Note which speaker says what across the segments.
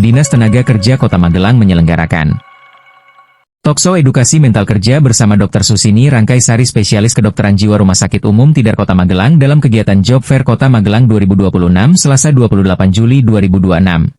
Speaker 1: Dinas Tenaga Kerja Kota Magelang menyelenggarakan Talkshow Edukasi Mental Kerja bersama Dr. Susini Rangkai Sari Spesialis Kedokteran Jiwa Rumah Sakit Umum Tidar Kota Magelang dalam kegiatan Job Fair Kota Magelang 2026 Selasa 28 Juli 2026.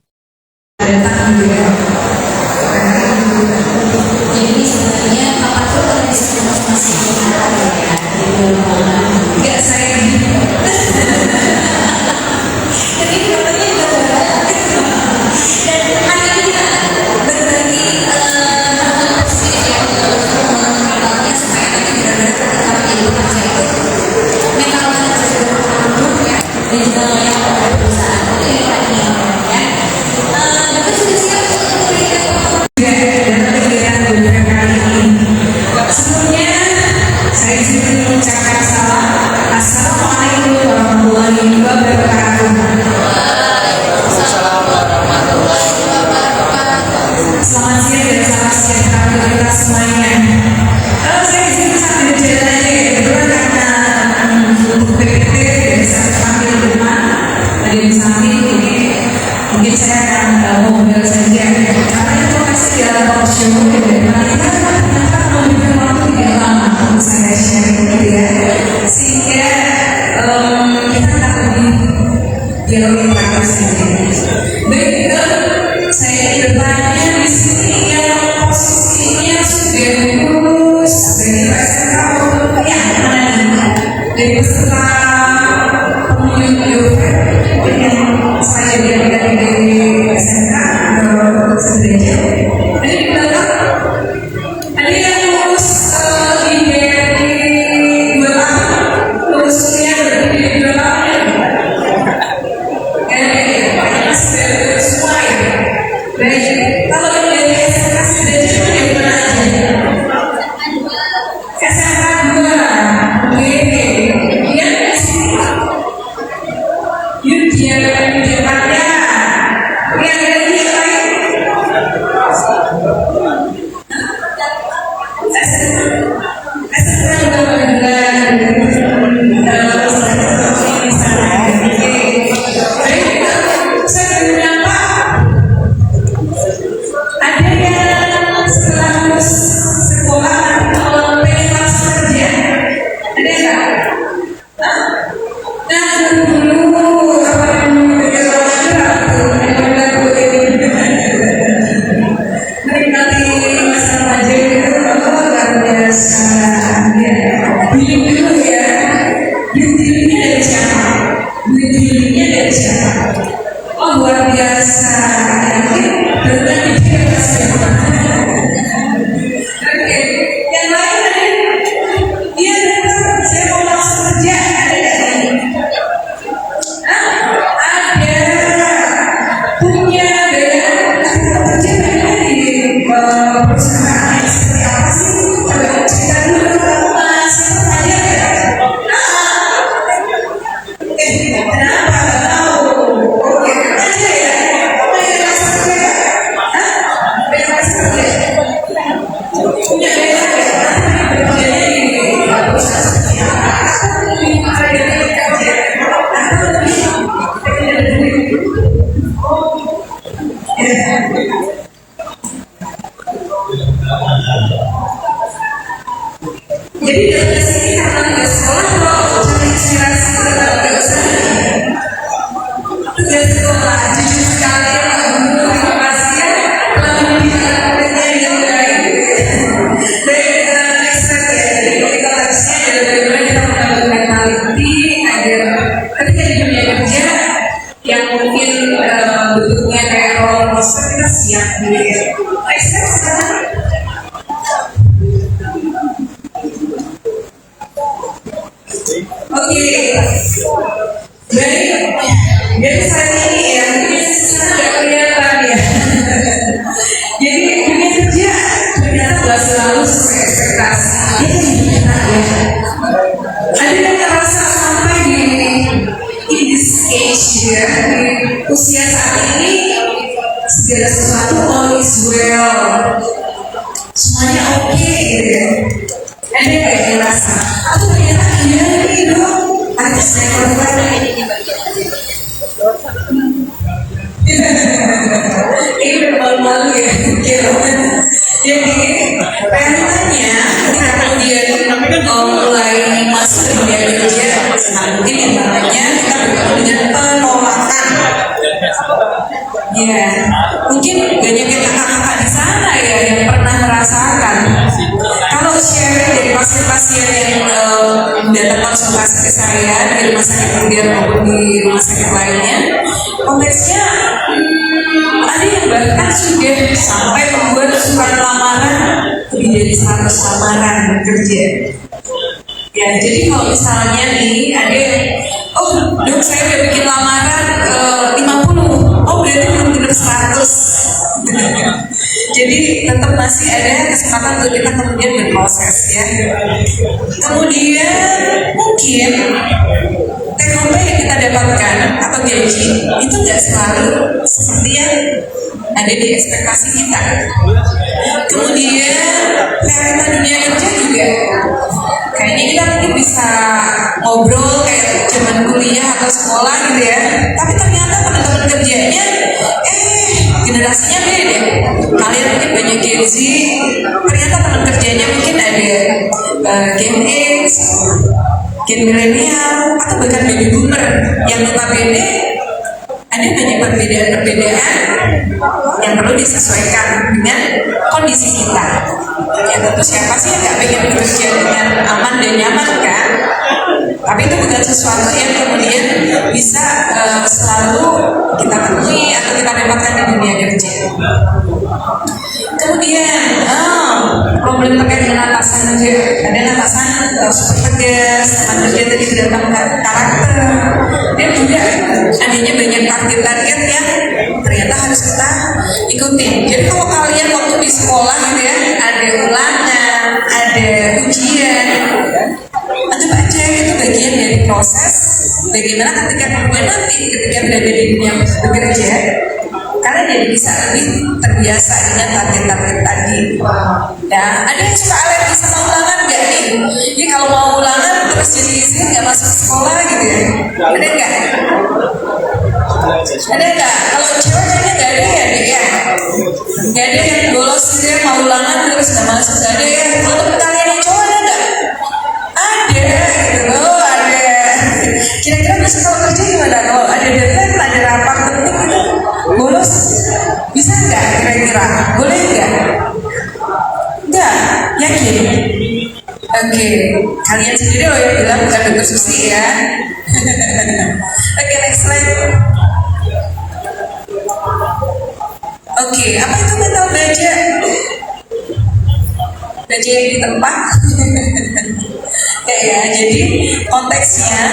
Speaker 2: Mungkin saya akan ngobrol saja karena itu pasti dalam talkshow memberikan waktu tidak lama untuk saya sharing gitu ya, sehingga kita tak lebih dialog praktis saja. Baik, saya bertanya di sini yang posisinya sudah lulus dari SMK atau yang mana nih dari peserta pemilih yang saya berikan dari SMK atau sederajat. Ada di belakang, ada yang lulus dari 2 tahun, lulus kuliah dari 2 tahun. Masih dari semua ya. Baik, kalau dari SMK sederajat dari mana aja? SMK 2, oke. Yang di sini, yuk dia luar biasa, berarti kita oke, yang lain tadi, iya dokter, saya mau langsung kerja, ada punya beda kerja di perusahaan seperti apa sih? Coba cerita dulu mas, aja ya. Kenapa? Jadi dari sini karena nggak sekolah kok cari inspirasi ke usaha. Tugas sekolah jujur sekali Pak Guru, terima kasih ya telah memberikan muridnya yang baik. Baik, next step ya. Jadi kita harusnya adalah bagaimana kita mendapatkan talenti agar ketika di dunia kerja yang mungkin bentuknya kayak role model kita siap gitu ya. Next step sekarang. Oke, baik. Jadi saat ini ya, mungkin sana nggak kelihatan ya. Jadi dunia kerja ternyata nggak selalu sesuai ekspektasi. Ada yang merasa sampai di this age ya, di usia saat ini segala sesuatu all is well, semuanya oke gitu ya. Ada kayak merasa, aku ternyata iya nih dong, ada saya lalu ya. Jadi realitanya ketika kemudian mulai masuk ke dunia kerja, mungkin yang namanya kita bertemu dengan penolakan. Ya, mungkin banyak yang kakak-kakak di sana ya yang pernah merasakan. Kalau sharing dari pasien-pasien yang datang konsultasi ke saya di rumah sakit kemudian maupun di rumah sakit lainnya, konteksnya ada yang bahkan sudah sampai membuat surat lamaran lebih dari 100 lamaran kerja. Ya, jadi kalau misalnya nih ada yang, oh dok saya udah bikin lamaran 50, oh berarti belum benar 100. Jadi tetap masih ada kesempatan untuk kita kemudian berproses ya. Kemudian mungkin take home yang kita dapatkan atau gaji itu nggak selalu seperti yang ada di ekspektasi kita. Kemudian realita dunia kerja juga kayaknya kita mungkin bisa ngobrol kayak zaman kuliah atau sekolah gitu ya, tapi ternyata teman-teman kerjanya generasinya beda. Kalian mungkin banyak Gen Z, ternyata teman kerjanya mungkin ada Gen X, Gen milenial, atau bahkan baby boomer yang notabene ada banyak perbedaan-perbedaan yang perlu disesuaikan dengan kondisi kita. Ya tentu siapa sih yang gak pengen bekerja dengan aman dan nyaman kan? Tapi itu bukan sesuatu yang kemudian bisa selalu kita temui atau kita dapatkan di dunia kerja. Kemudian problem terkait dengan atasan juga. Ada atasan super tegas, teman kerja tadi berdasarkan karakter, dan juga adanya banyak target-target yang ternyata harus kita ikutin. Jadi kalau kalian waktu di sekolah gitu ya, ada ulangan, ada ujian, anggap aja itu bagian dari proses bagaimana ketika kemudian nanti ketika berada di dunia bekerja, kalian jadi bisa lebih terbiasa dengan target-target tadi. Dan ada yang suka alergi sama ulangan nggak nih? Jadi kalau mau ulangan terus jadi izin nggak masuk sekolah gitu ya? Ada nggak? Ada nggak? Kalau cewek kayaknya nggak ada ya, deh ya. Nggak ada yang bolos gitu ya, mau ulangan terus nggak masuk, nggak ada ya. Kalau kalian yang cowok ada nggak? Ada gitu loh, ada. Kira-kira bisa kalau kerja gimana? Kalau ada deadline, ada rapat penting gitu, bolos bisa nggak kira-kira? Boleh nggak? Nggak, yakin? Oke, kalian sendiri loh yang bilang, bukan dokter Susi ya. Oke, next slide. Oke, apa itu mental baja? Baja yang di tempat. Ya, jadi konteksnya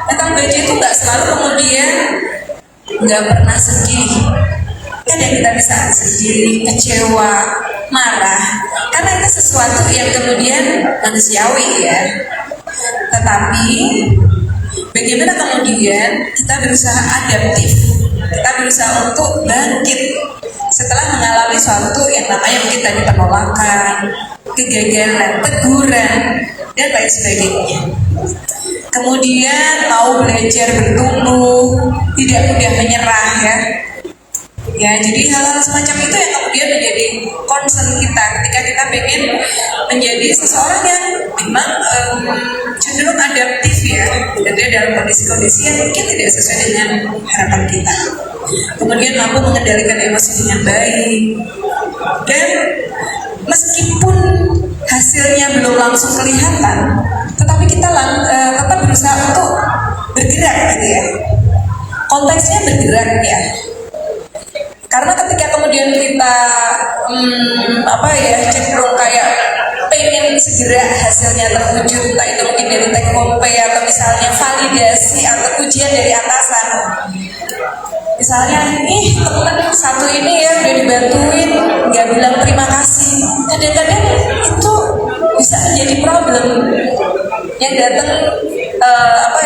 Speaker 2: mental baja itu nggak selalu kemudian nggak pernah sedih. Kan yang kita bisa sedih, kecewa, marah, karena itu sesuatu yang kemudian manusiawi ya. Tetapi bagaimana kemudian kita berusaha adaptif, kita berusaha untuk bangkit setelah mengalami suatu yang namanya mungkin tadi penolakan, kegagalan, teguran, dan lain sebagainya. Kemudian mau belajar bertumbuh, tidak mudah menyerah ya. Ya, jadi hal-hal semacam itu yang kemudian menjadi concern kita ketika kita pengen menjadi seseorang yang memang cenderung adaptif ya, dan dalam kondisi-kondisi yang mungkin tidak sesuai dengan harapan kita. Kemudian mampu mengendalikan emosi dengan baik, dan meskipun hasilnya belum langsung kelihatan, tetapi kita tetap berusaha untuk bergerak gitu ya. Konteksnya bergerak ya. Karena ketika kemudian kita cenderung kayak pengen segera hasilnya terwujud, entah itu mungkin dari take home pay atau misalnya validasi atau ujian dari atasan. Misalnya, teman satu ini ya udah dibantuin, nggak bilang terima kasih. Kadang-kadang itu bisa menjadi problem yang datang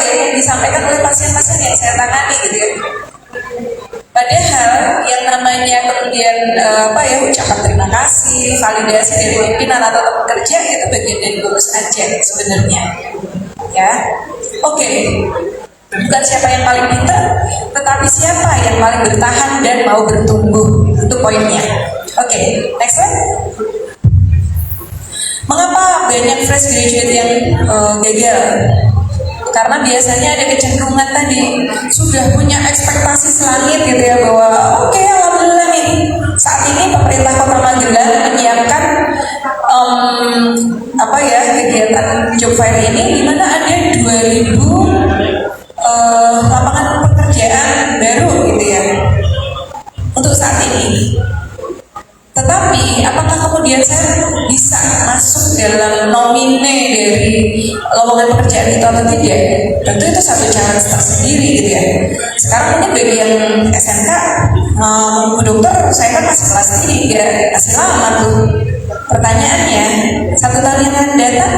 Speaker 2: yang disampaikan oleh pasien-pasien yang saya tangani gitu ya. Padahal yang namanya kemudian ucapan terima kasih, validasi dari pimpinan atau teman kerja itu bagian dari bonus aja sebenarnya. Ya, oke. Bukan siapa yang paling pintar, tetapi siapa yang paling bertahan dan mau bertumbuh untuk poinnya. Oke, next slide. Mengapa banyak fresh graduate yang gagal? Karena biasanya ada kecenderungan tadi sudah punya ekspektasi selangit gitu ya, bahwa oke, alhamdulillah nih saat ini pemerintah Kota Magelang menyiapkan kegiatan job fair ini, di mana ada 2000 lapangan pekerjaan baru gitu ya untuk saat ini. Tetapi apakah kemudian saya bisa masuk dalam nomine dari lowongan pekerjaan itu atau tidak? Tentu itu satu challenge tersendiri gitu ya. Sekarang mungkin bagi yang SMK mau dokter, saya kan masih kelas 3, masih lama tuh. Pertanyaannya, 1 tahun yang akan datang,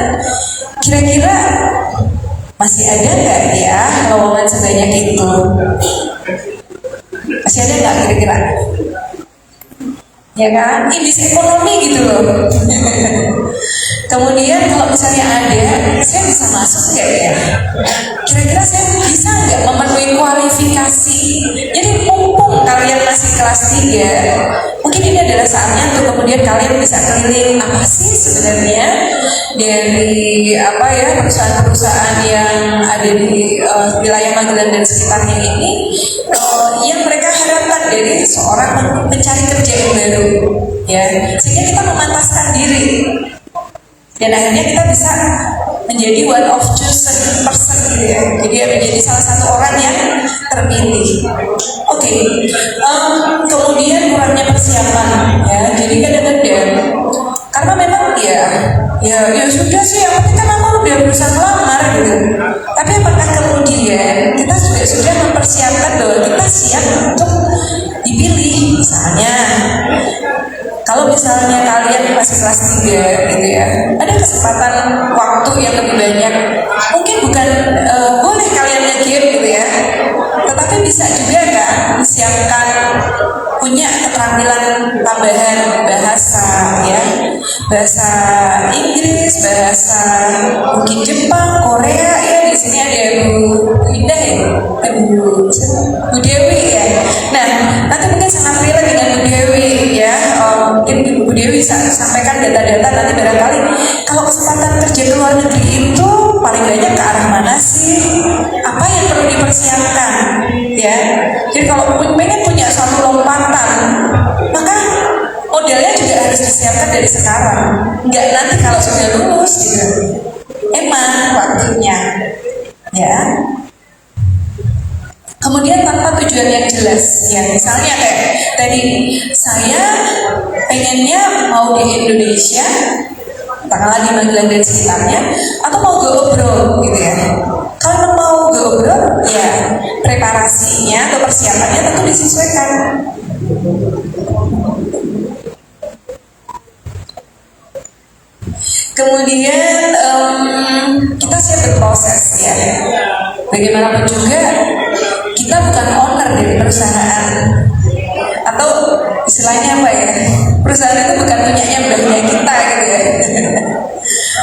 Speaker 2: kira-kira masih ada nggak ya lowongan sebanyak itu? Masih ada nggak kira-kira? Ya kan, indeks ekonomi gitu loh. Kemudian kalau misalnya ada, saya bisa masuk nggak ya? Kira-kira saya bisa nggak memenuhi kualifikasi? Jadi mumpung kalian masih kelas 3, mungkin ini adalah saatnya untuk kemudian kalian bisa keliling apa sih sebenarnya dari perusahaan-perusahaan yang ada di wilayah Magelang dan sekitarnya ini, yang mereka harapkan dari seorang pencari kerja yang baru, ya, sehingga kita memantaskan diri dan akhirnya kita bisa menjadi one of chosen person gitu ya, jadi menjadi salah satu orang yang terpilih. Oke. Kemudian kurangnya persiapan ya, jadi kadang-kadang karena memang ya sudah sih, yang penting kan aku udah berusaha melamar gitu, tapi apakah kemudian kita juga sudah mempersiapkan bahwa kita siap untuk dipilih? Kalau misalnya kalian masih kelas 3 gitu ya, ada kesempatan waktu yang lebih banyak, mungkin bukan boleh kalian nge-game gitu ya, tetapi bisa juga kan disiapkan punya keterampilan tambahan bahasa ya, bahasa Inggris, bahasa mungkin Jepang, Korea ya. Di sini ada Bu Indah ya, Bu Dewi ya. Nah, nanti mungkin sangat relate dengan Bu Dewi ya. Mungkin Bu Dewi bisa sampaikan data-data nanti barangkali kalau kesempatan kerja ke luar negeri itu paling banyak ke arah mana sih? Apa yang perlu dipersiapkan ya? Jadi kalau pengen punya suatu lompatan, maka modalnya juga harus disiapkan dari sekarang, nggak nanti kalau sudah lulus gitu. Emang waktunya ya. Kemudian tanpa tujuan yang jelas ya, misalnya kayak tadi saya pengennya mau di Indonesia, katakanlah di Magelang dan sekitarnya, atau mau go abroad gitu ya. Kalau mau go abroad ya preparasinya atau persiapannya tentu disesuaikan. Kemudian kita siap berproses ya. Bagaimanapun juga kita bukan owner dari perusahaan, atau istilahnya apa ya, perusahaan itu bukan punyanya mbahnya kita gitu ya.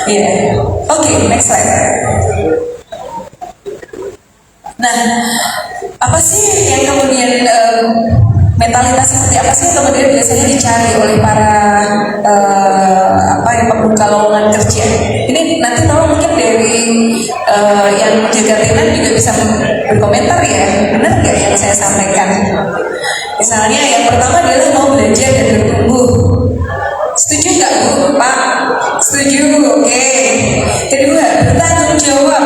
Speaker 2: Ya, oke, next slide. Nah, apa sih yang kemudian mentalitas seperti apa sih yang kemudian biasanya dicari oleh para pembuka lowongan kerja? Ini nanti tolong mungkin dari yang menjaga tenan juga bisa berkomentar ya, benar nggak yang saya sampaikan? Misalnya yang pertama adalah mau belajar dan bertumbuh. Setuju nggak Bu? Pak? Setuju, oke. Kedua, bertanggung jawab.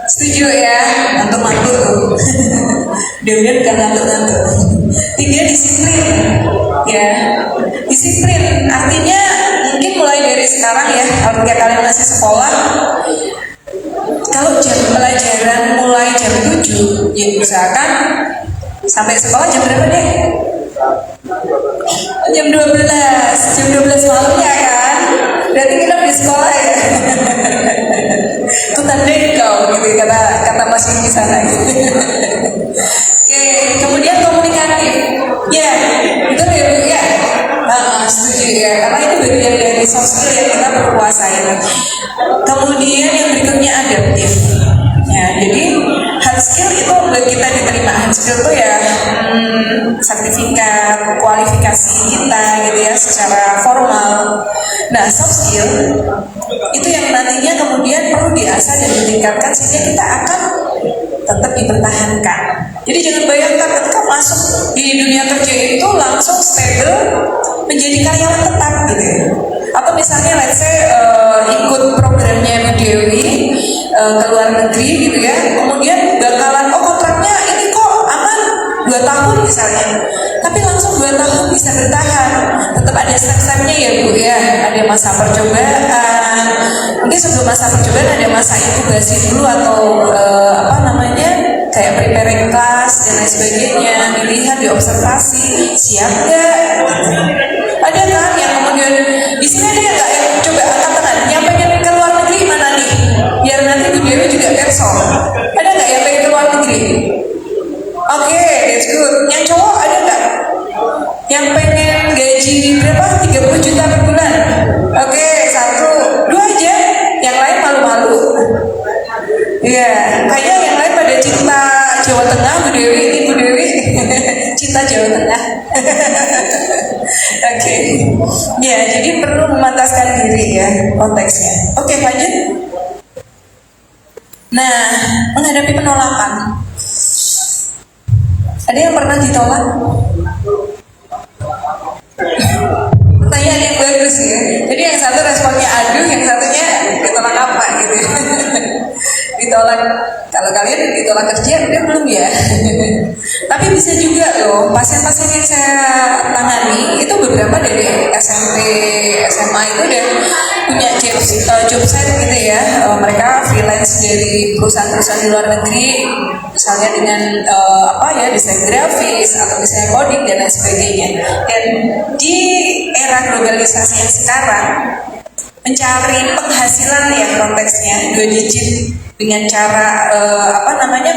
Speaker 2: Setuju ya, ngantuk-ngantuk tuh. Dia bukan ngantuk-ngantuk. 3, disiplin ya. Disiplin artinya mungkin mulai dari sekarang ya, kalau kalian masih sekolah, kalau jam pelajaran mulai jam 7, ya misalkan sampai sekolah jam berapa deh? Jam 12 malam ya kan? Berarti kita di sekolah ya. Itu tandai kau gitu, kata masih di sana gitu. Oke, kemudian komunikasi ya, itu ya Bu ya. Setuju ya, karena itu bagian dari soft skill yang kita perlu kuasai. Kemudian yang berikutnya adaptif ya, jadi harus skill itu buat kita diterima. Hard skill tuh ya sertifikat, kualifikasi kita gitu ya secara formal. Nah soft skill itu yang nantinya kemudian perlu diasah dan ditingkatkan sehingga kita akan tetap dipertahankan. Jadi jangan bayangkan ketika masuk di dunia kerja itu langsung stable menjadi karyawan tetap gitu ya. Atau misalnya let's say ikut programnya Bu Dewi ke luar negeri gitu ya, kemudian bakalan kontraknya ini kok aman 2 tahun misalnya, tapi langsung 2 tahun bisa bertahan. Tetap ada step-stepnya ya Bu ya, ada masa percobaan, mungkin sebelum masa percobaan ada masa inkubasi dulu atau kayak preparing class dan lain sebagainya, dilihat, diobservasi, siap nggak? Ada kan yang kemudian di sini ada nggak yang coba angkat tangan, yang pengen ke luar negeri mana nih? Biar nanti Bu Dewi juga cancel. Ada nggak yang pengen ke luar negeri? Oke, that's good. Yang cowok ada nggak? Yang pengen gaji berapa? 30 juta per bulan? Oke, 1, 2 aja. Yang lain malu-malu. Iya, kayaknya yang lain pada cinta Jawa Tengah, Bu Dewi, ini Bu Dewi cinta Jawa Tengah. Oke, ya jadi perlu memantaskan diri ya konteksnya. Oke, lanjut. Nah, menghadapi penolakan, ada yang pernah ditolak? Pertanyaan yang bagus ya. Jadi yang satu responnya aduh, yang satunya ditolak apa gitu. Ditolak, kalau kalian ditolak kerja udah belum ya? Tapi bisa juga loh, pasien-pasien yang saya tangani itu beberapa dari SMP, SMA itu udah punya job site gitu ya. Mereka freelance dari perusahaan-perusahaan di luar negeri, misalnya dengan desain grafis atau misalnya coding dan lain sebagainya. Dan di era globalisasi yang sekarang, mencari penghasilan yang konteksnya 2 digit dengan cara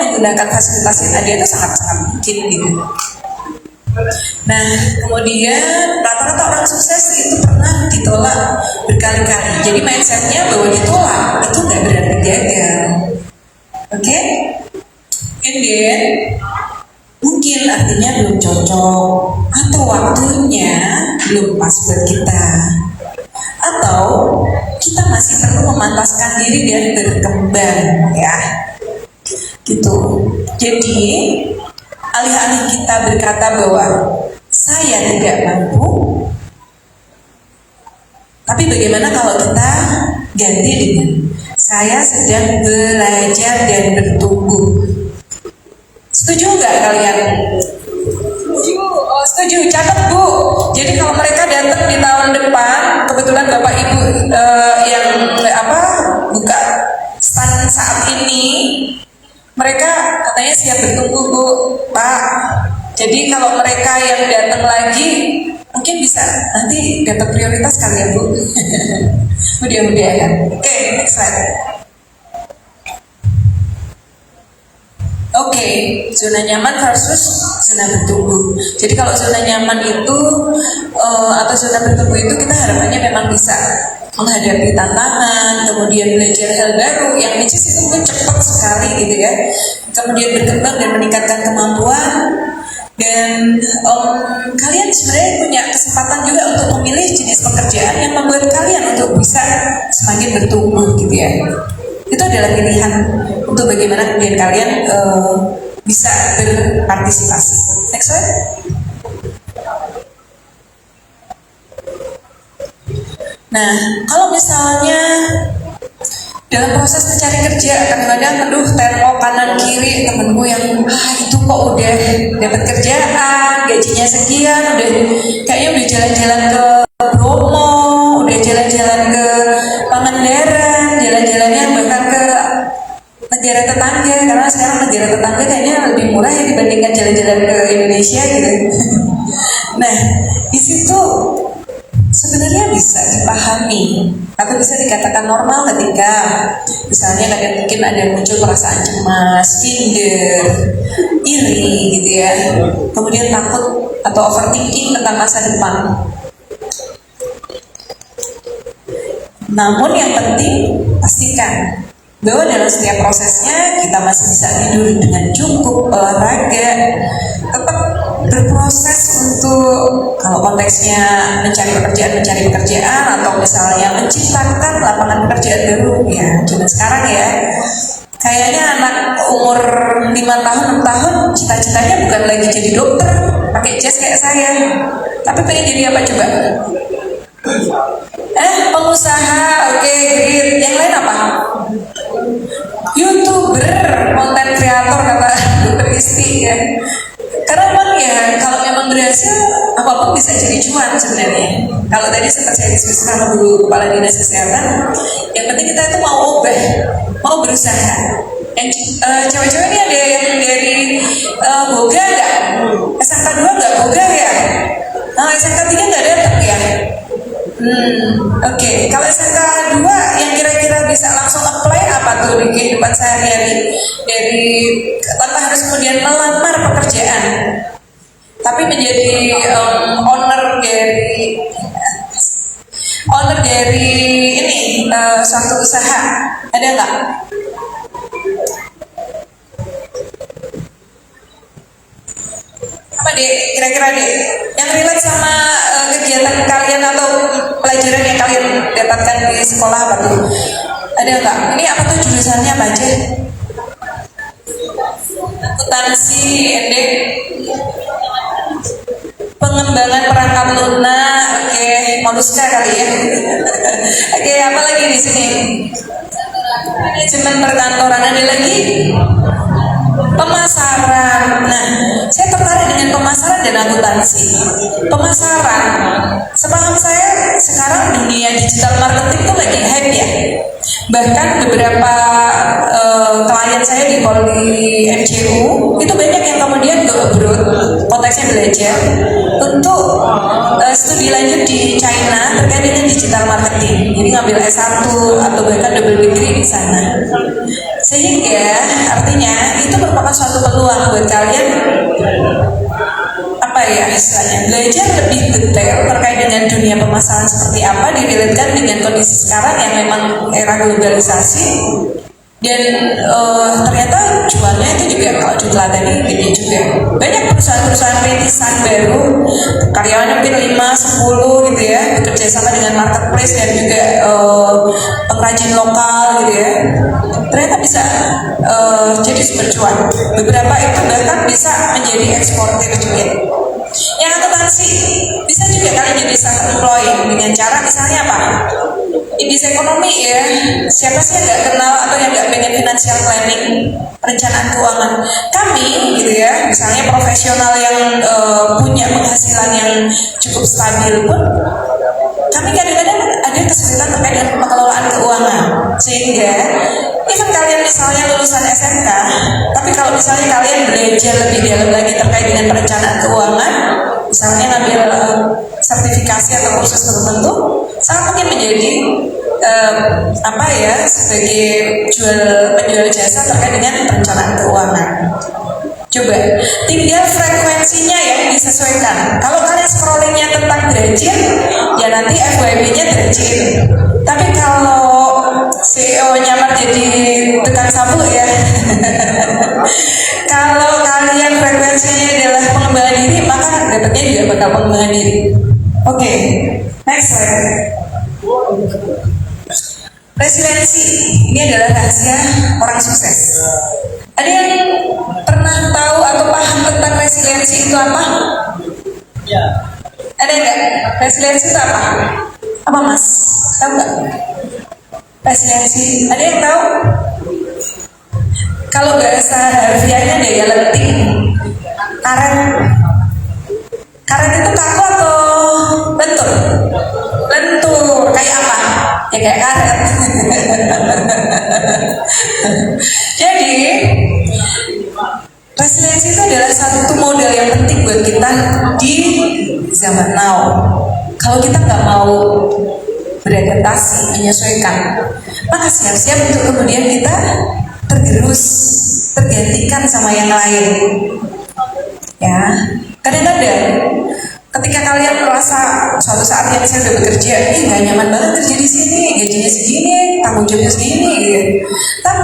Speaker 2: menggunakan fasilitas yang ada itu sangat-sangat mungkin gitu. Nah, kemudian rata-rata orang sukses itu pernah ditolak berkali-kali. Jadi mindsetnya bahwa ditolak itu nggak berarti gagal. Oke? And then mungkin artinya belum cocok atau waktunya belum pas buat kita. Atau kita masih perlu memantaskan diri dan berkembang ya gitu. Jadi alih-alih kita berkata bahwa saya tidak mampu, tapi bagaimana kalau kita ganti dengan saya sedang belajar dan bertumbuh. Setuju nggak kalian? Setuju, catat Bu. Jadi kalau mereka datang di tahun depan, kebetulan Bapak Ibu yang buka stand saat ini, mereka katanya siap bertumbuh Bu, Pak. Jadi kalau mereka yang datang lagi, mungkin bisa nanti dapat prioritas kali ya Bu. Mudah-mudahan. Oke, next slide. Oke, zona nyaman versus zona bertumbuh. Jadi kalau zona nyaman itu atau zona bertumbuh itu kita harapannya memang bisa menghadapi tantangan, kemudian belajar hal baru yang which is itu mungkin cepat sekali gitu ya. Kemudian berkembang dan meningkatkan kemampuan. Dan kalian sebenarnya punya kesempatan juga untuk memilih jenis pekerjaan yang membuat kalian untuk bisa semakin bertumbuh gitu ya. Itu adalah pilihan untuk bagaimana kemudian kalian bisa berpartisipasi. Next slide. Nah, kalau misalnya dalam proses mencari kerja, kadang-kadang tengok kanan kiri temenku yang itu kok udah dapat kerjaan, gajinya sekian, kayaknya udah jalan-jalan ke Bromo, udah jalan-jalan ke Pangandaran, jalan-jalannya bahkan ke negara tetangga, karena sekarang negara tetangga kayaknya lebih murah ya dibandingkan jalan-jalan ke Indonesia gitu. Nah, di situ sebenarnya bisa dipahami atau bisa dikatakan normal ketika misalnya kadang mungkin ada muncul perasaan cemas, minder, iri gitu ya, kemudian takut atau overthinking tentang masa depan. Namun yang penting pastikan bahwa dalam setiap prosesnya kita masih bisa tidur dengan cukup, olahraga, tetap berproses untuk kalau konteksnya mencari pekerjaan atau misalnya menciptakan lapangan pekerjaan baru ya. Cuma sekarang ya kayaknya anak umur 5 tahun 6 tahun cita-citanya bukan lagi jadi dokter pakai jas kayak saya, tapi pengen jadi apa coba? Pengusaha, oke, great. Yang lain apa? YouTuber, konten kreator kata dokter Isti ya. Karena memang ya kalau memang berhasil apapun bisa jadi cuan sebenarnya. Kalau tadi sempat saya diskusi sama dulu kepala dinas kesehatan, yang penting kita itu mau ubah, mau berusaha. Yang cewek-cewek ini ada yang dari boga nggak? SMK 2 nggak boga ya? Nah SMK 3 nggak datang ya? Oke. Kalau SMK 2 yang kira-kira bisa langsung apply apa tuh di kehidupan sehari-hari dari tanpa harus kemudian melamar pekerjaan, tapi menjadi owner dari ini suatu usaha, ada nggak? Apa deh kira-kira deh yang relate sama kegiatan kalian atau pelajaran yang kalian dapatkan di sekolah apa tuh? Ada nggak? Ini apa tuh jurusannya apa aja? Akuntansi, pengembangan perangkat lunak, oke, moluska kali ya. Oke, apa lagi di sini? Manajemen perkantoran, ada lagi? Pemasaran. Nah, saya tertarik dengan pemasaran dan akuntansi. Pemasaran, sepaham saya sekarang dunia digital marketing itu lagi hype ya. Bahkan beberapa klien saya di Poli MCU itu banyak yang kemudian go abroad, konteksnya belajar untuk studi lanjut di China terkait dengan digital marketing. Jadi ngambil S1 atau bahkan double degree di sana. Sehingga artinya itu merupakan suatu peluang buat kalian apa ya istilahnya belajar lebih detail terkait dengan dunia pemasaran seperti apa, direlatekan dengan kondisi sekarang yang memang era globalisasi. Dan ternyata jualnya itu juga kalau diteladani gede juga. Banyak perusahaan-perusahaan rintisan baru, karyawannya mungkin 5-10 gitu ya, bekerja sama dengan marketplace dan juga pengrajin lokal gitu ya. Ternyata bisa jadi sumber cuan. Beberapa itu bahkan bisa menjadi eksportir juga. Yang akuntansi bisa juga kalian jadi self-employed dengan cara misalnya apa? Indis ekonomi ya, siapa sih yang nggak kenal atau yang nggak pengen financial planning, perencanaan keuangan. Kami gitu ya, misalnya profesional yang punya penghasilan yang cukup stabil pun, kami kadang-kadang ada kesulitan terkait dengan pengelolaan keuangan. Sehingga even kalian misalnya lulusan SMK, tapi kalau misalnya kalian belajar lebih dalam lagi terkait dengan perencanaan keuangan, misalnya ngambil sertifikasi atau kursus tertentu, sangat mungkin menjadi sebagai penjual jasa terkait dengan perencanaan keuangan. Coba tinggal frekuensinya yang disesuaikan. Kalau kalian scrollingnya tentang derajat, ya nanti FYP-nya derajat. Tapi kalau CEO nyamar jadi tukang sapu ya. Kalau kalian frekuensinya adalah pengembangan diri, maka dapatnya juga bakal pengembangan diri. Oke, next slide. Resiliensi ini adalah rahasia orang sukses. Ada yang pernah tahu atau paham tentang resiliensi itu apa? Ya. Ada nggak? Resiliensi itu apa? Apa mas? Tahu nggak? Resiliensi. Ada yang tahu? Kalau bahasa harfiahnya daya lenting, karet. Karet itu kaku atau lentur? Lentur. Kayak apa? Ya kayak karet. Jadi resiliensi itu adalah satu modal yang penting buat kita di zaman now. Kalau kita nggak mau beradaptasi, menyesuaikan, maka siap-siap untuk kemudian kita tergerus, tergantikan sama yang lain. Ya, kadang-kadang ketika kalian merasa suatu saat yang saya udah bekerja, nggak nyaman banget kerja di sini, gajinya segini, tanggung jawabnya segini, gitu. Tapi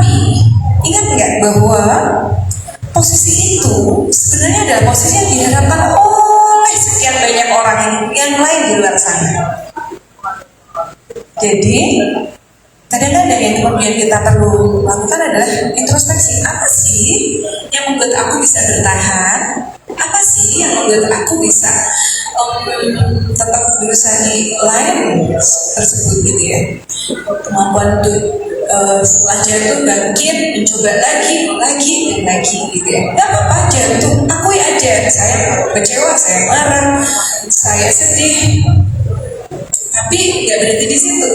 Speaker 2: yang kita perlu lakukan adalah introspeksi. Apa sih yang membuat aku bisa bertahan? Apa sih yang membuat aku bisa tetap berusaha di line tersebut gitu ya? Kemampuan untuk setelah jatuh bangkit, mencoba lagi gitu ya. Gak apa-apa jatuh, akui aja. Saya kecewa, saya marah, saya sedih. Tapi nggak berhenti di situ.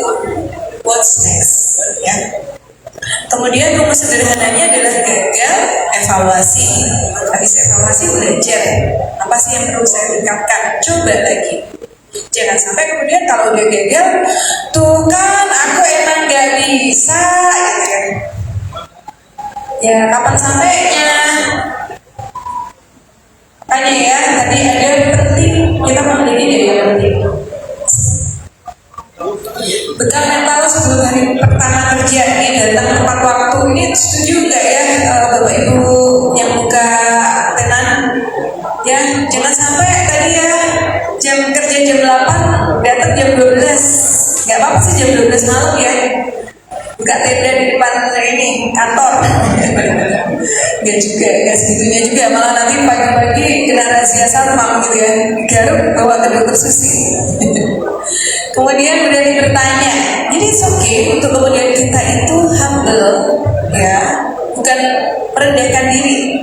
Speaker 2: What's next? Ya. Kemudian rumus sederhananya adalah gagal, evaluasi. Habis evaluasi belajar. Apa sih yang perlu saya tingkatkan? Coba lagi. Jangan sampai kemudian kalau udah gagal, tuh kan aku emang nggak bisa, gitu kan? Ya kapan sampainya? Tanya ya, tadi ada penting kita memiliki dari yang penting. Bekal mental sebelum hari pertama kerja ini datang tepat waktu, ini setuju nggak ya Bapak Ibu yang buka tenan? Ya jangan sampai tadi ya jam kerja jam 8 datang jam 12, nggak apa-apa sih jam 12 malam ya, buka tenda di depan ini kantor. Nggak juga, nggak segitunya juga, malah nanti pagi-pagi kena rahasia satpam gitu ya, digaruk bawa ke dokter Susi. Kemudian berani bertanya. Jadi it's okay untuk kemudian kita itu humble, ya, bukan merendahkan diri,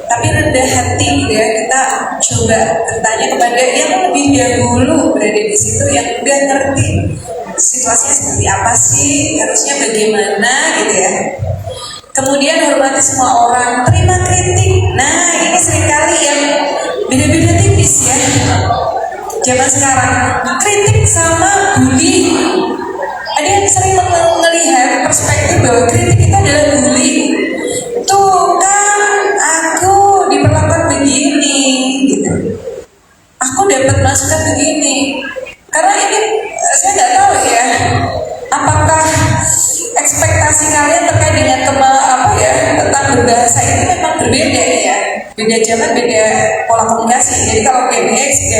Speaker 2: tapi rendah hati ya. Kita coba bertanya kepada yang lebih dahulu berada di situ, yang udah ngerti situasinya seperti apa sih, harusnya bagaimana gitu ya. Kemudian hormati semua orang, terima kritik. Nah ini seringkali yang beda-beda tipis ya. Zaman sekarang kritik sama bully. Ada yang sering melihat perspektif bahwa kritik itu adalah bully. Tuh kan aku diperlakukan begini gitu. Aku dapat masukan begini. Karena ini saya nggak tahu ya, apakah ekspektasi kalian terkait dengan tentang berbahasa ini memang berbeda ya. Beda zaman, beda pola komunikasi. Jadi kalau Gen X,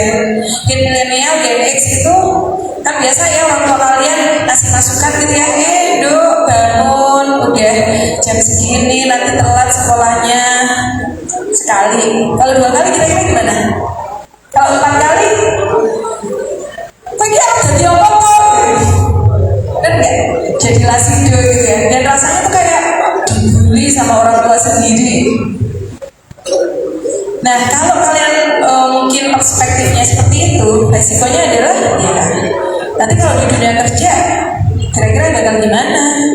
Speaker 2: Gen milenial, Gen X itu kan biasa ya orang tua kalian ngasih masukan gitu ya, Dok bangun, udah jam segini, nanti telat sekolahnya sekali. Kalau 2 kali kira-kira gimana? Kalau 4 kali, pagi aku jadi apa kok? Dan nggak jadi lasido gitu ya. Dan rasanya tuh kayak dibully sama orang tua sendiri. Nah, kalau kalian mungkin perspektifnya seperti itu, resikonya adalah ya, nanti kalau di dunia kerja, kira-kira bakal gimana?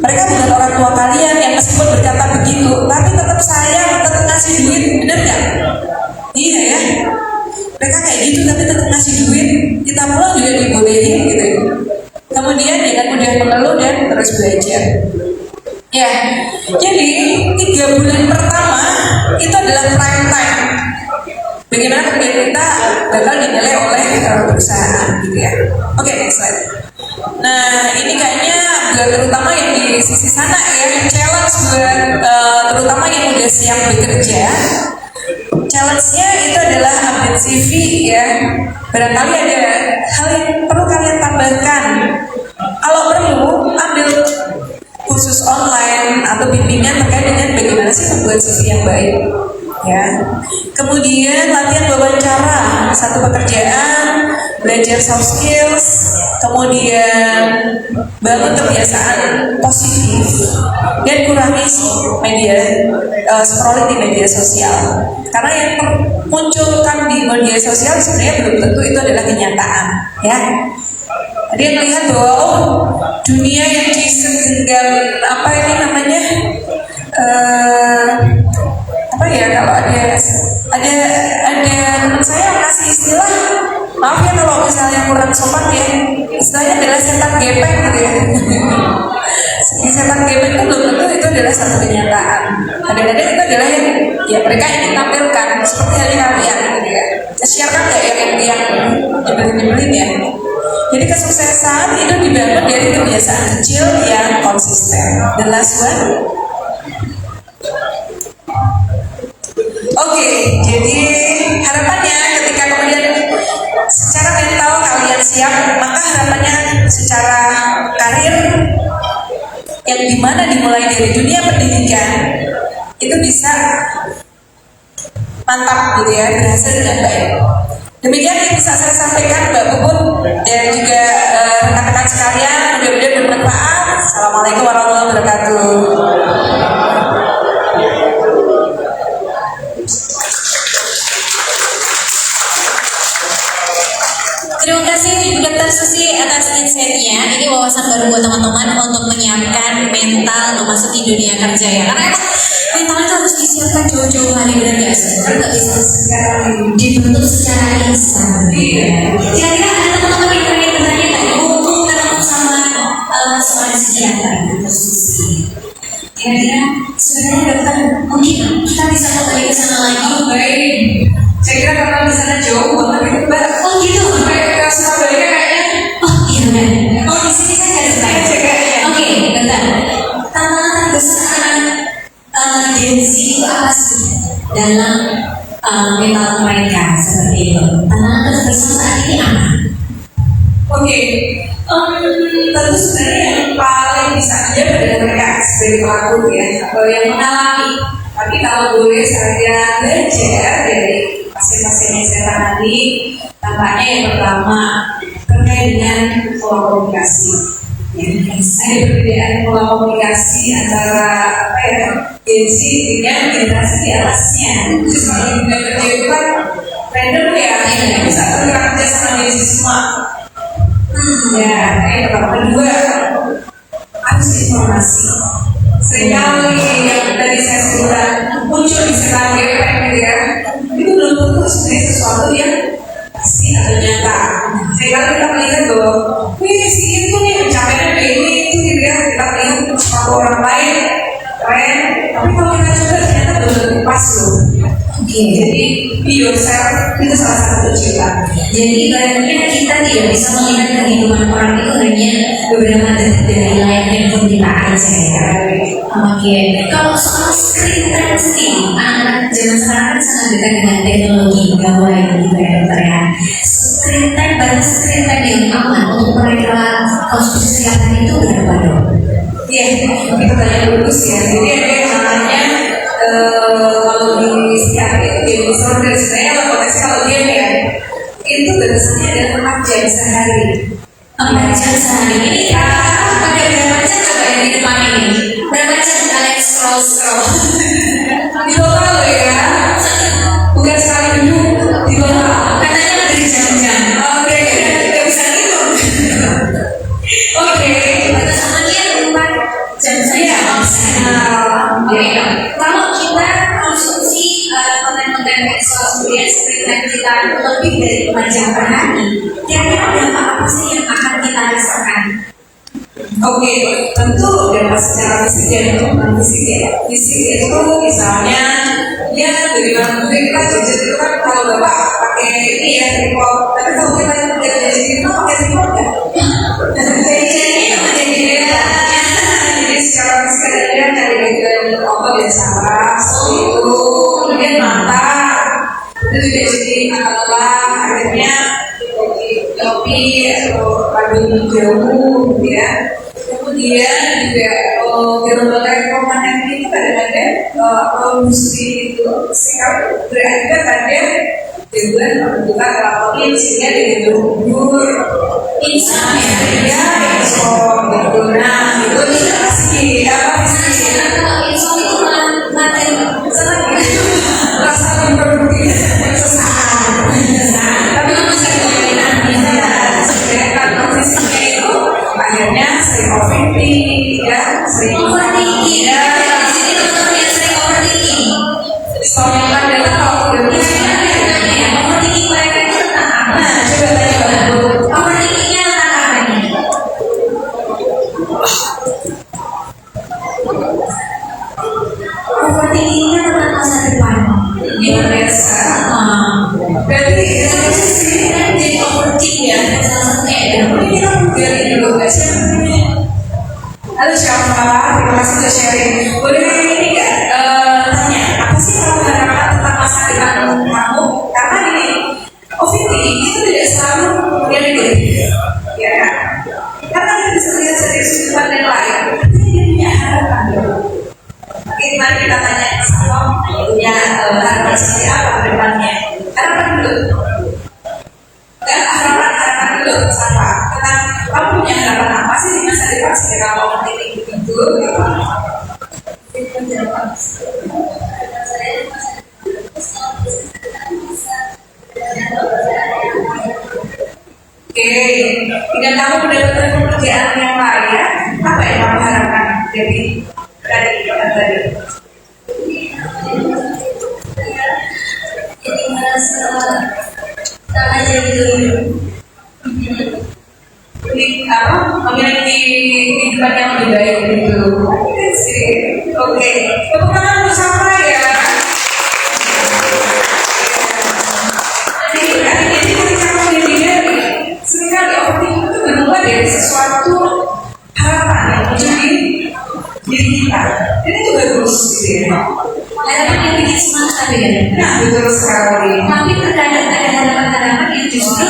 Speaker 2: Mereka bukan orang tua kalian yang meskipun berkata begitu, tapi tetap sayang, tetap ngasih duit, bener nggak? Iya ya, mereka kayak gitu tapi tetap ngasih duit, kita pulang juga dibolehin gitu. Kemudian jangan mudah mengeluh dan terus belajar. Ya, jadi 3 bulan pertama itu adalah prime time. Bagaimana kemudian kita bakal dinilai oleh perusahaan gitu ya. Oke, next slide. Nah, ini kayaknya terutama yang di sisi sana ya, challenge buat terutama yang udah siap bekerja. Challenge-nya itu adalah update CV ya. Barangkali ada hal yang perlu kalian tambahkan. Kalau perlu, ambil kursus online atau bimbingan terkait dengan bagaimana sih membuat CV yang baik ya. Kemudian latihan wawancara, satu pekerjaan, belajar soft skills, kemudian bangun kebiasaan positif dan kurangi scrolling di media sosial. Karena yang munculkan di media sosial sebenarnya belum tentu itu adalah kenyataan ya. Dia melihat bahwa dunia yang disegenggam kalau ada teman saya yang kasih istilah, maaf ya kalau misalnya kurang sopan ya, istilahnya adalah setan gepeng gitu ya. Setan gepeng itu belum tentu itu adalah satu kenyataan. Kadang-kadang itu adalah yang ya mereka ingin tampilkan seperti halnya kalian gitu ya. Siarkan nggak yang nyebelin ya. Jadi kesuksesan itu dibangun dari kebiasaan kecil yang konsisten. The last one. Oke, jadi harapannya ketika kemudian secara mental kalian siap, maka harapannya secara karir yang dimana dimulai dari dunia pendidikan itu bisa mantap gitu ya, berhasil dengan baik. Demikian yang bisa saya sampaikan Mbak Puput dan juga rekan-rekan sekalian, mudah-mudahan bermanfaat. Assalamualaikum warahmatullahi wabarakatuh.
Speaker 3: Terima kasih Ibu Dr. Susi atas insight-nya. Ini wawasan baru buat teman-teman untuk menyiapkan mental memasuki dunia kerja ya. Karena emang mental itu harus disiapkan jauh-jauh hari, benar nggak sih? Kan nggak bisa dibentuk secara instan. Kira-kira ada teman-teman yang pengen bertanya nggak? Mumpung ketemu sama seorang psikiater Dr. Susi. Kira-kira sebenarnya dokter mungkin kita bisa kembali ke sana lagi.
Speaker 2: Baik, saya kira karena di sana jauh banget itu Mbak.
Speaker 3: Oh gitu.
Speaker 2: Sampai ke Surabaya kayaknya.
Speaker 3: Oh iya benar. Oh di sini saya nggak ada
Speaker 2: Kayaknya.
Speaker 3: Oke, bentar. Tantangan terbesar Gen Z itu apa sih dalam mental mereka seperti itu? Tantangan terbesar saat ini apa?
Speaker 2: Oke, tentu sebenarnya yang paling bisa aja pada mereka sebagai pelaku ya, atau yang mengalami. Tapi kalau boleh saya belajar dari pasien-pasien yang saya tangani, tampaknya yang pertama terkait dengan pola komunikasi. Ya, ada perbedaan pola komunikasi antara Gen Z dengan generasi di atasnya. Terus kalau di dunia kerja itu kan random ya, bisa bergerak kerja sama Gen Z semua. Ya, yang pertama. Kedua, harus informasi. Seringkali yang tadi saya sebutkan muncul di sekitar GPM gitu ya, itu belum tentu sebenarnya sesuatu yang pasti atau nyata. Seringkali kita melihat bahwa wih si itu nih pencapaiannya begini itu gitu ya, kita melihat sesuatu orang lain keren, tapi kalau kita coba ternyata belum tentu pas loh. Jadi be yourself itu salah satu cerita.
Speaker 3: Jadi ibaratnya kita tidak bisa melihat kehidupan orang itu hanya beberapa detik dari layar handphone kita aja ya. Oke, kalau soal screen time sendiri, anak zaman sekarang kan sangat dekat dengan teknologi gawai gitu ya dokter ya. Screen time, batas screen time yang aman untuk mereka konsumsi kesehatan itu berapa dok?
Speaker 2: Iya, itu pertanyaan bagus ya. Jadi ada yang namanya kalau di psikiatri itu game disorder. Sebenarnya kalau konteksnya kalau game ya, itu batasannya adalah 4 jam sehari.
Speaker 3: 4 jam sehari. Ini pada berapa jam coba yang di depan ini? Berapa jam kalian scroll?
Speaker 2: Di total loh ya, bukan sekali duduk di total.
Speaker 3: Katanya berjam-jam.
Speaker 2: Oke, nggak bisa gitu. Oke,
Speaker 3: Batasannya 4 jam saja. Oke. Kalau kita konsumsi konten-konten medsos kemudian screen time kita lebih dari 4 jam per hari, kira-kira dampak apa sih yang akan kita rasakan?
Speaker 2: Oke, tentu dampak secara fisik dan non fisik ya. Fisik itu misalnya ya bagaimana mungkin kita gadget itu kan kalau bapak pakai ini ya tripod, tapi kalau kita lihat gadget itu pakai tripod nggak? Jadi secara fisik dia cari bagian otot dan saraf seperti itu, kemudian mata itu juga jadi lelah, akhirnya jadi kopi atau radang jauh gitu ya. Kemudian juga gelombang elektromagnetik itu kadang-kadang produksi itu sekali berakibat pada gangguan pembentukan melatonin sehingga dia tidur
Speaker 3: Insomnia.
Speaker 2: ya insomnia gitu. Nah itu pasti apa sih
Speaker 3: Kalau insomnia itu materi
Speaker 2: rasa produktif sesaat tapi itu bisa kemungkinan bisa sedangkan fisiknya itu akhirnya sering overthinking ya sering
Speaker 3: overthinking.
Speaker 2: ya
Speaker 3: Di sini teman-teman yang sering overthinking.
Speaker 2: soalnya kan adalah kalau udah
Speaker 3: Overthinking mereka itu tentang apa?
Speaker 2: nah coba tanya Bu.
Speaker 3: Overthinkingnya tentang apa nih? Overthinkingnya tentang masa depan.
Speaker 2: Gimana sekarang? Berarti itu sih
Speaker 3: Jadi overthinking ya, salah satunya ya.
Speaker 2: ini kita dari dulu nggak sih? Halo siapa? Terima kasih sudah sharing. Boleh ini nggak tanya apa sih kalau harapan tentang masa depan kamu? Karena ini overthinking itu tidak selalu mari kita tanya sama punya harapan seperti apa ke depannya. Harapan dulu. Dan harapan dulu sama tentang kamu punya harapan apa sih di masa depan setelah kamu nanti itu? Oke, jika kamu mendapatkan pekerjaan yang layak, apa yang kamu harapkan dari tadi?
Speaker 3: Jadi merasa tak aja gitu.
Speaker 2: Ini apa? Memiliki kehidupan yang lebih baik gitu. Oke, tepuk tangan bersama ya. Jadi ketika menyendiri, seringkali overthinking itu bermula dari sesuatu harapan yang muncul di diri kita. Dan itu bagus gitu ya.
Speaker 3: Harapan yang bikin semangat ada ya.
Speaker 2: Nah, betul sekali.
Speaker 3: Tapi terkadang ada harapan-harapan yang justru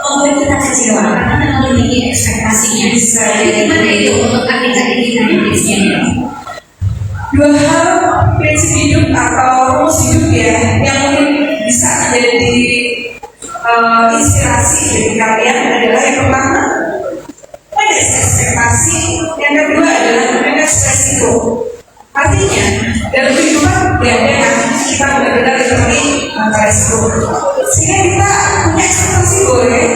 Speaker 3: membuat kita kecewa karena memiliki ekspektasinya. Jadi gimana itu untuk adik-adik kita yang biasanya?
Speaker 2: Dua hal prinsip hidup atau rumus hidup ya yang mungkin bisa menjadi inspirasi bagi kalian adalah yang pertama manage ekspektasi, yang kedua adalah manage resiko. Artinya dalam kehidupan tidak ada yang kita benar-benar seperti resiko. Sehingga kita punya ekspektasi boleh,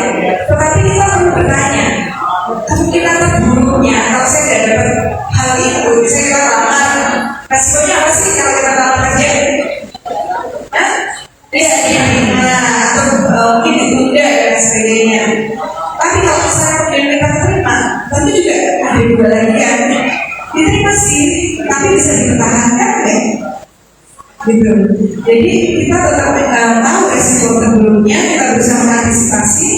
Speaker 2: tetapi kita perlu bertanya kemungkinan terburuknya kalau saya tidak dapat hal itu, bisa kita lamar. Resikonya apa sih kalau kita lamar kerja? Bisa diterima atau mungkin ditunda dan sebagainya. Tapi kalau misalnya kemudian kita terima, tentu juga ada dua lagi kan. Diterima sih, tapi bisa dipertahankan ya. Gitu. Jadi kita tetap tahu resiko terburuknya, kita berusaha mengantisipasi.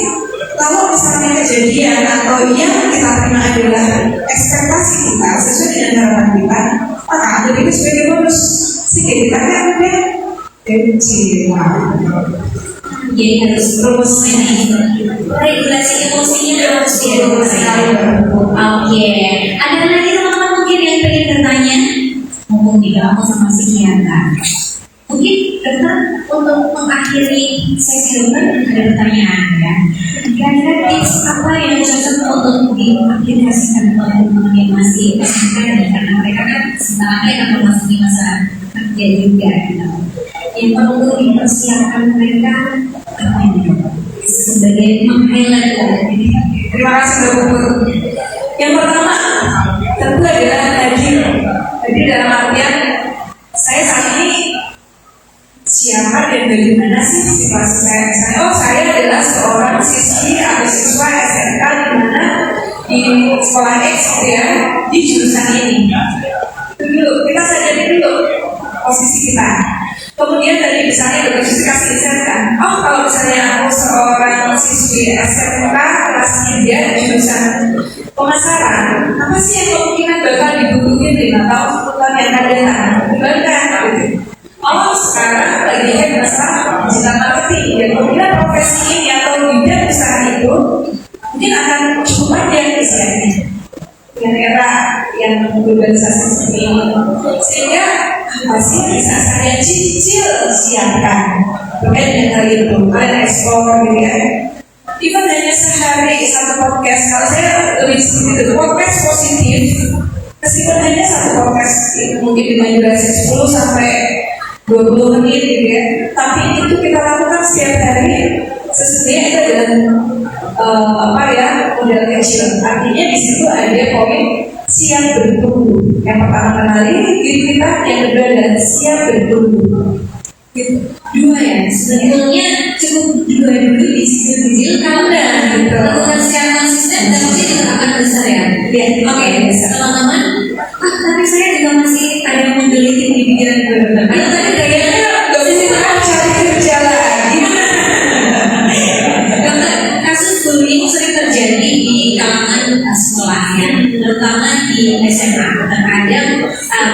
Speaker 2: Kalau misalnya kejadian atau yang kita terima adalah ekspektasi kita sesuai dengan harapan kita, maka ambil itu sebagai bonus. Sehingga kita kan udah
Speaker 3: Jadi harus rumus regulasi emosinya harus diregulasi. Oke, ada lagi teman-teman mungkin yang pengen bertanya, mumpung tidak mau sama psikiater. Mungkin dokter untuk mengakhiri sesi dokter ada pertanyaan ya. Kira-kira tips apa yang cocok untuk diaplikasikan oleh teman-teman yang masih SMA dan karena mereka kan sebentar lagi akan memasuki masa kerja juga gitu. Yang perlu dipersiapkan mereka apa ini sebagai meng-highlight ini.
Speaker 2: Terima kasih Bapak. Yang pertama tentu adalah hadir. Jadi dalam artian saya saat ini siapa dan bagaimana sih situasi saya. Misalnya, saya adalah seorang siswi atau siswa SMK di mana di sekolah X ya di jurusan ini. Dulu kita sadari dulu posisi kita. Kemudian tadi misalnya dokter Susi kasih insight kalau misalnya aku seorang siswi SMK kelas 3 jurusan pemasaran, apa sih yang kemungkinan bakal dibutuhin 5 tahun 10 tahun yang akan datang? Dibandingkan gitu. Sekarang lagi masalah digital marketing dan kemudian profesi ini atau bidang usaha itu mungkin akan cukup panjang istilahnya dengan era yang globalisasi seperti ini. Sehingga apa sih bisa saya cicil siapkan terkait dengan hal itu, kalian ekspor gitu ya. Even hanya sehari satu podcast, kalau saya lebih seperti itu, podcast positif meskipun hanya satu podcast itu mungkin dengan durasi 10 sampai 20 menit gitu ya, tapi itu kita lakukan setiap hari. Sesungguhnya itu adalah model kecil. Artinya di situ ada poin siap bertumbuh. Yang pertama kenali diri kita, yang kedua adalah siap bertumbuh.
Speaker 3: Gitu. Dua ya, sebetulnya cukup dua dulu dicicil-cicil kalau lakukan secara konsisten dan pasti juga akan besar ya. Oke, teman-teman. Tapi saya juga masih ada yang menggelitik di pikiran gue. Karena tadi kayaknya
Speaker 2: cari kerja lagi.
Speaker 3: kasus bullying sering terjadi di kalangan sekolah ya, terutama di SMA. Terkadang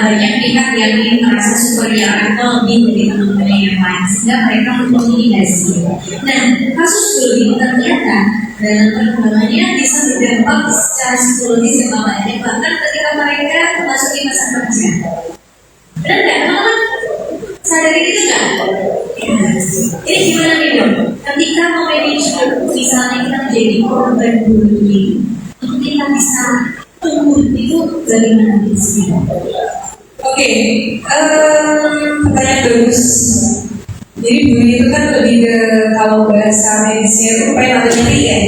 Speaker 3: banyak pihak yang ingin merasa superior atau lebih dari teman-teman yang lain sehingga mereka mengintimidasi. Nah, kasus bullying ternyata dalam perkembangannya bisa berdampak secara psikologis yang baik, bahkan ketika mereka memasuki masa kerja. misalnya kita menjadi korban bullying, untuk kita bisa tumbuh itu bagaimana sih?
Speaker 2: Oke, pertanyaan bagus. Jadi bullying itu kan lebih ke, kalau bahasa medisnya itu prematuri ya.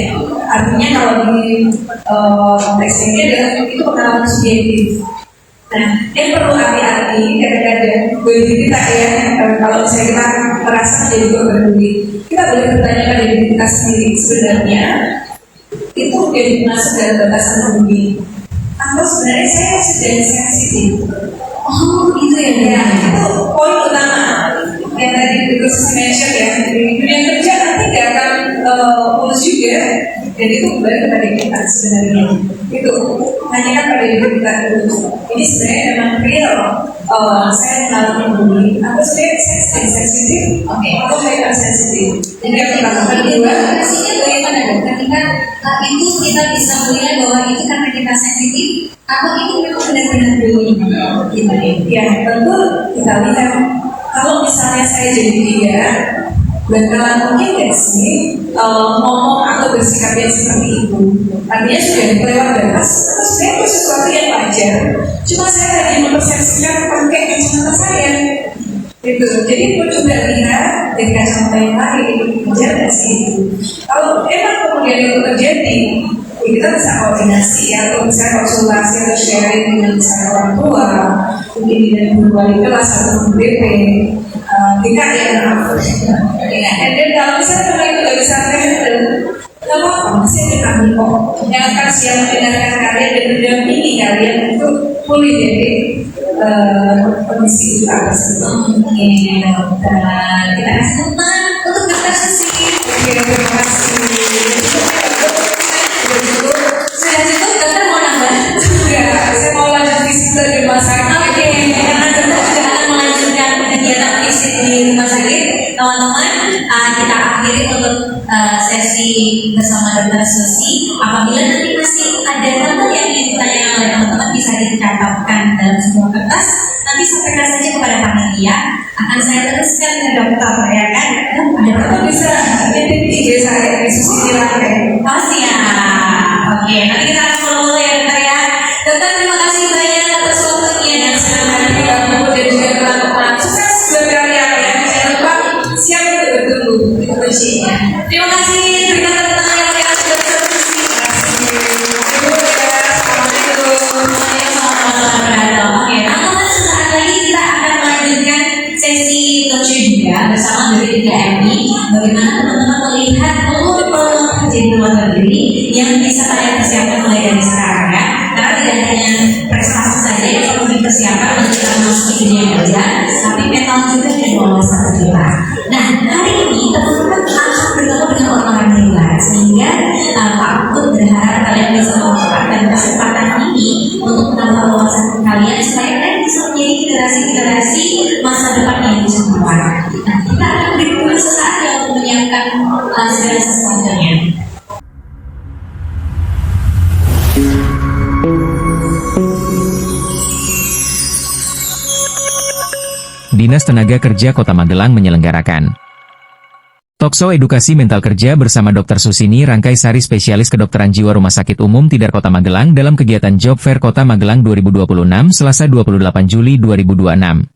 Speaker 2: Artinya kalau di konteks ini adalah itu pengalaman subjektif. Nah, yang perlu hati-hati kadang-kadang bagi kita ya, kalau misalnya kita merasa menjadi korban bullying, kita boleh bertanya pada diri kita sendiri, sebenarnya itu udah masuk dalam batasan bullying atau sebenarnya saya sedang sensitif.
Speaker 3: Oh, itu ya,
Speaker 2: Itu poin utama yang tadi Dr. mention ya, di dunia kerja nanti nggak akan mulus juga, dan itu kembali kepada kita sebenarnya. Itu tanyakan pada diri kita dulu. Ini sebenarnya memang real. Saya mengalami bullying, atau sebenarnya saya sedang sensitif, atau hypersensitif. Jadi yang kita lakukan kedua,
Speaker 3: Komunikasinya bagaimana dok? Ketika itu kita bisa melihat bahwa itu karena kita sensitif, atau itu memang benar-benar bullying gitu ya?
Speaker 2: ya tentu kita lihat. Kalau misalnya saya jadi dia, bakalan mungkin nggak sih ngomong atau bersikap yang seperti itu? Artinya sudah kelewat batas, atau sebenarnya itu sesuatu yang wajar. Cuma saya lagi mempersepsikan pakai kacamata saya. Gitu. Jadi gue coba lihat dari kacamata yang lain, wajar nggak sih itu? Kalau emang kemudian itu terjadi, ya kita bisa koordinasi ya, atau misalnya konsultasi atau sharing dengan misalnya orang tua, mungkin dengan guru wali kelas atau guru BP, kita ya maaf. Dan kalau misalnya memang itu nggak bisa handle, nggak apa-apa, masih ada kami kok yang akan siap mendengarkan kalian dan mendampingi kalian untuk pulih dari kondisi itu atas itu.
Speaker 3: Oke, dokter. Kita kasih teman untuk dokter Susi.
Speaker 2: Oke, terima kasih.
Speaker 3: Sudah cukup, dokter mau nambah?
Speaker 2: Enggak, saya mau lanjut visit di rumah sakit.
Speaker 3: Oke, karena dokter juga akan melanjutkan kegiatan visit di rumah sakit. Teman-teman, kita akhiri untuk sesi bersama dokter Susi. Apabila nanti masih ada hal yang ingin ditanyakan oleh teman-teman, bisa dicatatkan dalam sebuah kertas. Nanti sampaikan saja kepada panitia. Akan saya teruskan ke dokter ya kan?
Speaker 2: Atau bisa nitip IG saya di Susi Dilankai.
Speaker 3: Pasti ya. Oke, nanti kita akan follow ya dokter ya. Dokter terima kasih banyak atas waktunya dan senang hati
Speaker 2: Kamu dan juga teman-teman sukses buat kalian ya. Jangan lupa siap untuk bertemu. Itu kuncinya.
Speaker 3: Terima kasih. Terima kasih teman yang sudah berdiskusi. Oke, teman-teman sesaat lagi kita akan melanjutkan sesi talkshow juga bersama dari 3MI. Bagaimana teman-teman melihat peluang kerja di luar negeri yang bisa kalian persiapkan mulai dari sekarang ya. Karena tidak hanya prestasi saja yang perlu dipersiapkan untuk kita masuk ke dunia kerja, tapi mental juga dan wawasan kita. Nah, hari ini teman-teman akan bertemu dengan orang-orang hebat sehingga Pak Put berharap kalian bisa memanfaatkan kesempatan ini untuk menambah wawasan kalian supaya kalian bisa menjadi generasi-generasi masa depan yang bisa bermanfaat. Nah, kita akan beri dulu sesaat ya untuk menyiapkan segala sesuatunya.
Speaker 1: Dinas Tenaga Kerja Kota Magelang menyelenggarakan Talkshow Edukasi Mental Kerja bersama Dr. Susini Rangkai Sari Spesialis Kedokteran Jiwa Rumah Sakit Umum Tidar Kota Magelang dalam kegiatan Job Fair Kota Magelang 2026 Selasa 28 Juli 2026.